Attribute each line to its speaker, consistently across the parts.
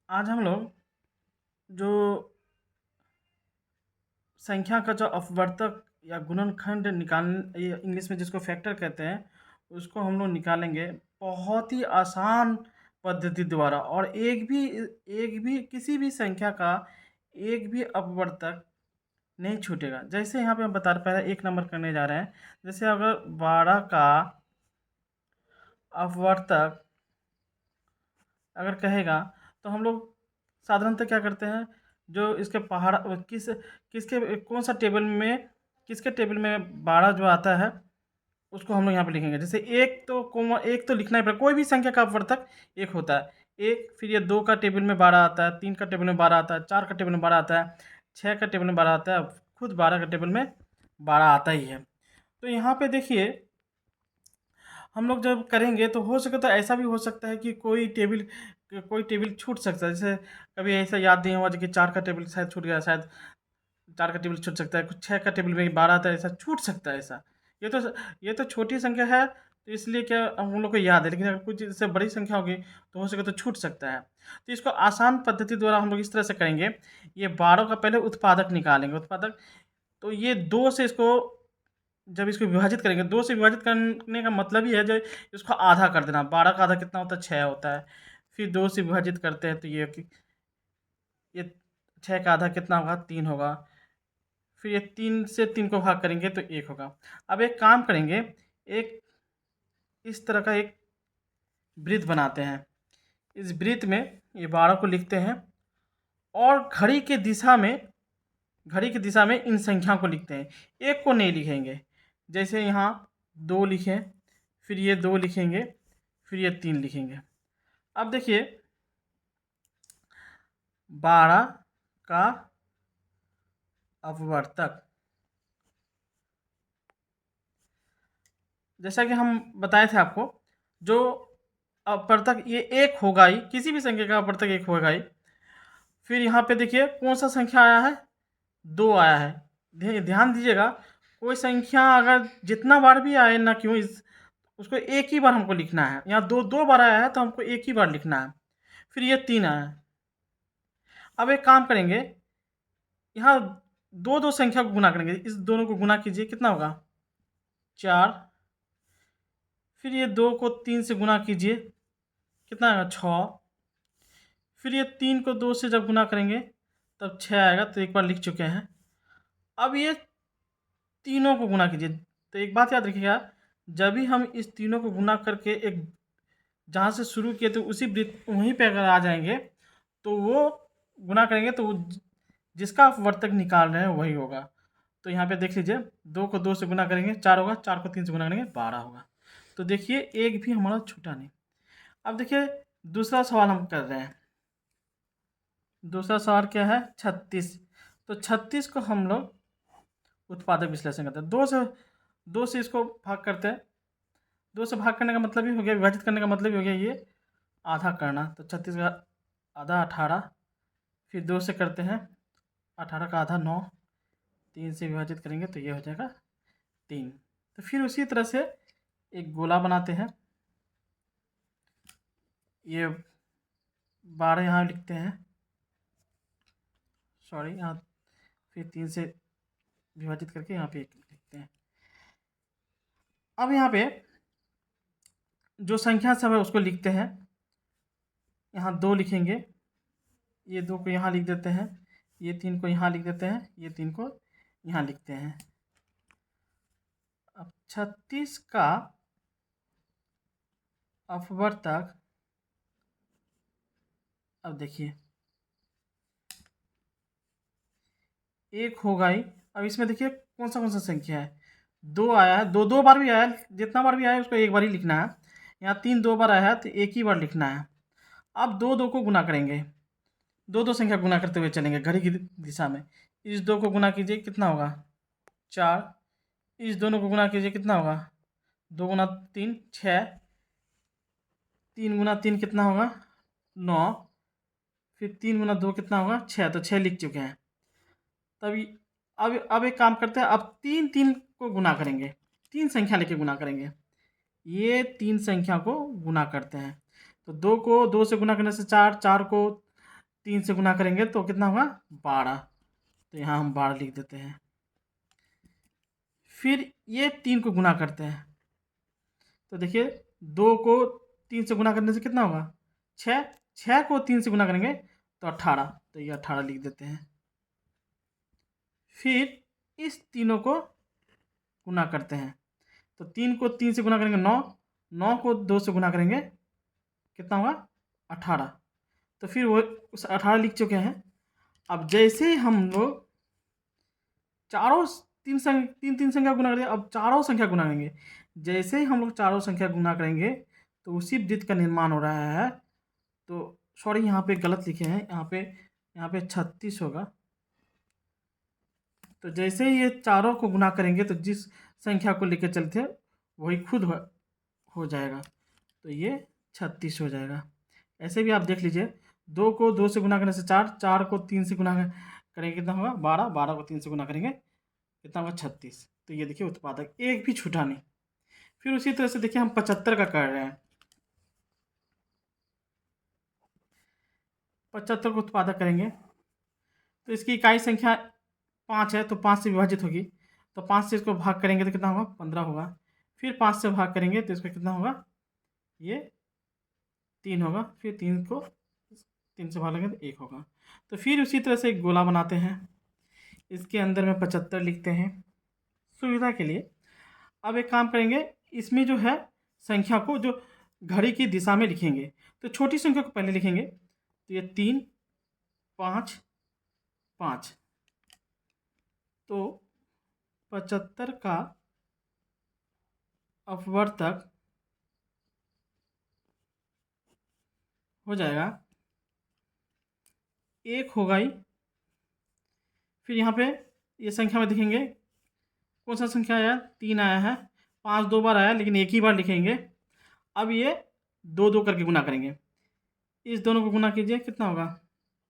Speaker 1: आज हम लोग जो संख्या का जो अपवर्तक या गुणनखंड निकाल ये इंग्लिश में जिसको फैक्टर कहते हैं, उसको हम लोग निकालेंगे बहुत ही आसान पद्धति द्वारा। और एक भी किसी भी संख्या का एक भी अपवर्तक नहीं छूटेगा। जैसे यहाँ पे हम बता पहले 1 नंबर करने जा रहे हैं। जैसे अगर 12 का अपवर्तक अगर कहेगा, तो हम लोग साधारणतः क्या करते हैं, जो इसके पहाड़ किसके कौन सा टेबल में, किसके टेबल में 12 जो आता है उसको हम लोग यहाँ पे लिखेंगे। जैसे एक तो लिखना ही पड़ेगा, कोई भी संख्या का अपवर्तक एक होता है। एक, फिर ये 2 का टेबल में 12 आता है, 3 का टेबल में 12 आता है, 4 का टेबल में 12 आता है, 6 का टेबल में 12 आता है, खुद 12 का टेबल में 12 आता ही है। तो यहाँ पे देखिए, हम लोग जब करेंगे तो हो सके तो ऐसा भी हो सकता है कि कोई टेबल छूट सकता है। जैसे कभी ऐसा याद नहीं हुआ कि 4 का टेबल शायद छूट गया, शायद 4 का टेबल छूट सकता है, कुछ 6 का टेबल में 12 आता है, ऐसा छूट सकता है ऐसा। ये तो ये तो छोटी संख्या है, तो इसलिए क्या हम लोग को याद है, लेकिन अगर कुछ इससे बड़ी संख्या होगी तो हो सके तो छूट सकता है। तो इसको आसान पद्धति द्वारा हम लोग इस तरह से करेंगे। ये 12 का पहले उत्पादक निकालेंगे, उत्पादक। तो ये 2 से इसको जब इसको विभाजित करेंगे, 2 से विभाजित करने का मतलब ही है जो इसको आधा कर देना। 12 का आधा कितना होता है? 6 होता है। फिर 2 से विभाजित करते हैं तो ये 6 का आधा कितना होगा? 3 होगा। फिर ये 3 से 3 को भाग करेंगे तो 1 होगा। अब एक काम करेंगे, एक इस तरह का एक वृत्त बनाते हैं। इस वृत्त में ये 12 को लिखते हैं और घड़ी की दिशा में इन संख्या को लिखते हैं। एक को नहीं लिखेंगे। जैसे यहाँ 2 लिखें, फिर ये 2 लिखेंगे, फिर ये 3 लिखेंगे। अब देखिए 12 का अपवर्तक, जैसा कि हम बताए थे आपको, जो अपवर्तक ये एक होगा ही, किसी भी संख्या का अपवर्तक एक होगा ही। फिर यहाँ पे देखिए कौन सा संख्या आया है? 2 आया है। ध्यान दीजिएगा, कोई संख्या अगर जितना बार भी आए ना क्यों, इस उसको एक ही बार हमको लिखना है। यहाँ 2 बार आया है तो हमको एक ही बार लिखना है। फिर ये 3 आया है। अब एक काम करेंगे, यहाँ दो दो संख्या को गुना करेंगे। इस दोनों को गुना कीजिए, कितना होगा? 4। फिर ये 2 को 3 से गुना कीजिए, कितना आएगा? 6। फिर ये 3 को 2 से जब गुना करेंगे तब 6 आएगा, तो एक बार लिख चुके हैं। अब ये तीनों को गुना कीजिए। तो एक बात याद रखिएगा, जब भी हम इस तीनों को गुना करके एक जहाँ से शुरू किए तो उसी वृत्त वहीं पे अगर आ जाएंगे तो वो गुना करेंगे तो जिसका आप वर्तक निकाल रहे हैं वही होगा। तो यहाँ पे देख लीजिए, 2 को 2 से गुना करेंगे 4 होगा, 4 को 3 से गुना करेंगे 12 होगा। तो देखिए एक भी हमारा छूटा नहीं। अब देखिए दूसरा सवाल हम कर रहे हैं। दूसरा सवाल क्या है? 36। तो 36 को हम लोग उत्पादक विश्लेषण करते हैं। 2 से इसको भाग करते हैं। 2 से भाग करने का मतलब ही हो गया, विभाजित करने का मतलब ही हो गया ये आधा करना। तो 36 का आधा 18, फिर 2 से करते हैं, 18 का आधा 9, 3 से विभाजित करेंगे तो ये हो जाएगा 3। तो फिर उसी तरह से एक गोला बनाते हैं। ये 12 यहाँ लिखते हैं, सॉरी, यहाँ फिर 3 से विभाजित करके यहाँ पे 1 लिखते हैं। अब यहाँ पे जो संख्या सब है उसको लिखते हैं। यहाँ 2 लिखेंगे, ये 2 को यहाँ लिख देते हैं, ये 3 को यहाँ लिख देते हैं, ये 3 को यहाँ लिखते हैं। अब 36 का अपवर्तक, अब देखिए एक होगा ही। अब इसमें देखिए कौन सा संख्या है? 2 आया है, 2 बार भी आया है, जितना बार भी आया है उसको एक बार ही लिखना है। यहाँ 3 2 बार आया है तो एक ही बार लिखना है। अब 2 को गुना करेंगे, 2 संख्या गुना करते हुए चलेंगे घड़ी की दिशा में। इस 2 को गुना कीजिए, कितना होगा? 4। इस दोनों को गुना कीजिए, कितना होगा? 2 गुना 3 6, 3 गुना 3 कितना होगा? 9। फिर 3 गुना 2 कितना होगा? 6। तो 6 लिख चुके हैं। तभी अब एक काम करते हैं, अब 3 को गुना करेंगे, 3 संख्या लेके गुना करेंगे। ये 3 संख्या को गुना करते हैं। तो 2 को 2 से गुना करने से 4, 4 को 3 से गुना करेंगे तो कितना होगा 12। तो यहाँ हम 12 लिख देते हैं। फिर ये 3 को गुना करते हैं, तो देखिए 2 को 3 से गुना करने से कितना होगा 6। 6 को 3 से गुना करेंगे तो 18, तो ये 18 लिख देते हैं। फिर इस तीनों को गुना करते हैं, तो 3 को 3 से गुना करेंगे 9, 9 को 2 से गुना करेंगे कितना होगा 18। तो फिर वो उस 18 लिख चुके हैं। अब जैसे ही हम लोग चारों तीन तीन संख्या गुना करेंगे, अब चारों संख्या गुना करेंगे। जैसे ही हम लोग चारों संख्या गुना करेंगे तो उसी वृत्त का निर्माण हो रहा है। तो सॉरी, यहाँ पे गलत लिखे हैं, यहाँ पे 36 होगा। तो जैसे ही ये चारों को गुना करेंगे तो जिस संख्या को लेकर चलते हैं वही खुद हो जाएगा, तो ये 36 हो जाएगा। ऐसे भी आप देख लीजिए, 2 को 2 से गुना करने से 4, 4 को 3 से गुना करेंगे कितना होगा 12, 12 को 3 से गुना करेंगे कितना होगा 36। तो ये देखिए उत्पादक एक भी छूटा नहीं। फिर उसी तरह से देखिए हम 75 का कर रहे हैं। 75 को उत्पादक करेंगे तो इसकी इकाई संख्या 5 है, तो 5 से विभाजित होगी, तो 5 से इसको भाग करेंगे तो कितना होगा 15 होगा। फिर 5 से भाग करेंगे तो इसका कितना होगा ये 3 होगा। फिर 3 से भाग लेंगे तो 1 होगा। तो फिर उसी तरह से एक गोला बनाते हैं, इसके अंदर में 75 लिखते हैं सुविधा के लिए। अब एक काम करेंगे, इसमें जो है संख्या को जो घड़ी की दिशा में लिखेंगे, तो छोटी संख्या को पहले लिखेंगे, तो ये 3 5 5। तो 75 का अपवर्तक हो जाएगा 1 होगा ही। फिर यहाँ पे ये संख्या में दिखेंगे कौन सा संख्या आया 3 आया है, 5 2 बार आया लेकिन एक ही बार लिखेंगे। अब ये 2 2 करके गुना करेंगे, इस दोनों को गुना कीजिए कितना होगा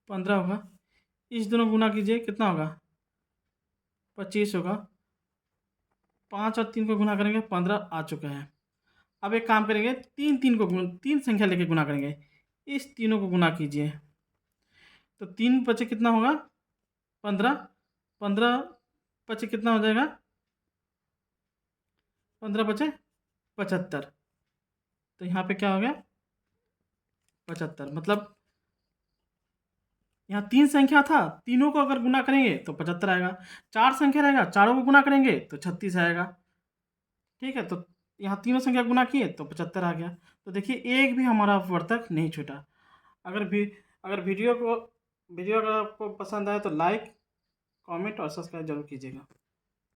Speaker 1: 15 होगा। इस दोनों को गुना कीजिए कितना होगा 25 होगा। 5 और 3 को गुना करेंगे 15 आ चुका है। अब एक काम करेंगे, 3 संख्या लेके गुना करेंगे, इस तीनों को गुना कीजिए, तो 3 बचे कितना होगा 15, 15 बचे कितना हो जाएगा 15 बचे 75। तो यहाँ पे क्या हो गया 75, मतलब यहाँ 3 संख्या था, तीनों को अगर गुना करेंगे तो 75 आएगा। 4 संख्या रहेगा, चारों को गुना करेंगे तो 36 आएगा। ठीक है, तो यहाँ तीनों संख्या गुना किए तो 75 आ गया। तो देखिए एक भी हमारा अपवर्तक नहीं छूटा। अगर वीडियो अगर आपको पसंद आए तो लाइक, कमेंट और सब्सक्राइब जरूर कीजिएगा।